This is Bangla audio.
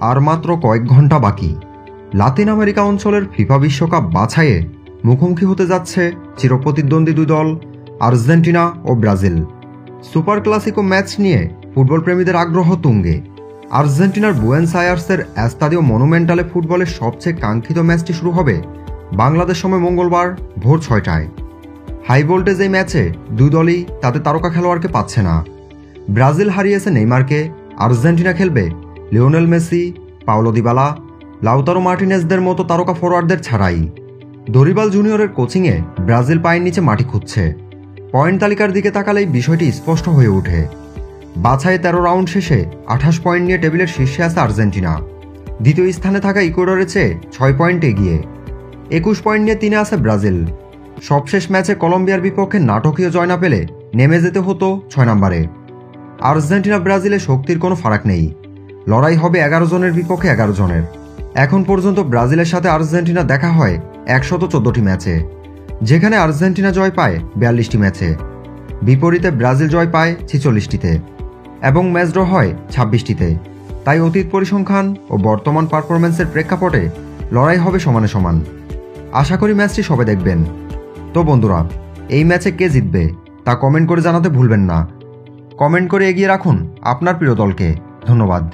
আর মাত্র কয়েক ঘন্টা বাকি। লাতিন আমেরিকা অঞ্চলের ফিফা বিশ্বকাপ বাছাইয়ে মুখোমুখি হতে যাচ্ছে চিরপ্রতিদ্বন্দ্বী দুই দল আর্জেন্টিনা ও ব্রাজিল। সুপার ক্লাসিকো ম্যাচ নিয়ে ফুটবল প্রেমীদের আগ্রহ তুঙ্গে। আর্জেন্টিনার বুয়েনোস আয়ার্সের এস্তাদিও মনুমেন্টালে ফুটবলের সবচেয়ে কাঙ্ক্ষিত ম্যাচটি শুরু হবে বাংলাদেশ সময় মঙ্গলবার ভোর 6টায়। হাই ভোল্টেজ এই ম্যাচে দুই দলই তাদের তারকা খেলোয়াড়কে পাচ্ছে না। ব্রাজিল হারিয়েছে নেইমারকে, আর্জেন্টিনা খেলবে Lionel Messi, Paulo Dybala, Lautaro মার্টিনেজদের মতো তারকা ফরোয়ার্ডদের ছাড়াই। দরিবাল জুনিয়রের কোচিংয়ে ব্রাজিল পায়ের নিচে মাটি খুঁজছে। পয়েন্ট তালিকার দিকে তাকালেই বিষয়টি স্পষ্ট হয়ে ওঠে। বাছাইয়ে 13 রাউন্ড শেষে 28 পয়েন্ট নিয়ে টেবিলের শীর্ষে আছে আর্জেন্টিনা। দ্বিতীয় স্থানে থাকা ইকুয়েডরের চেয়ে 6 পয়েন্ট এগিয়ে। 21 পয়েন্ট নিয়ে 3 আছে ব্রাজিল। সবশেষ ম্যাচে কলম্বিয়ার বিপক্ষে নাটকীয় জয় না পেলে নেমে যেতে হতো 6 নম্বরে। আর্জেন্টিনা ব্রাজিলে শক্তির কোনো ফারাক নেই। লড়াই হবে 11 জনের বিপক্ষে 11 জনের। এখন পর্যন্ত ব্রাজিলের সাথে আর্জেন্টিনা দেখা হয় 114টি ম্যাচে, যেখানে আর্জেন্টিনা জয় পায় 42টি ম্যাচে, বিপরীতে ব্রাজিল জয় পায় 46টিতে এবং ম্যাচ ড্র হয় 26টিতে। তাই অতীত পরিসংখ্যান ও বর্তমান পারফরম্যান্সের প্রেক্ষাপটে লড়াই হবে সমানে সমান। আশা করি ম্যাচটি সবাই দেখবেন। তো বন্ধুরা, এই ম্যাচে কে জিতবে তা কমেন্ট করে জানাতে ভুলবেন না। কমেন্ট করে এগিয়ে রাখুন আপনার প্রিয় দলকে। ধন্যবাদ।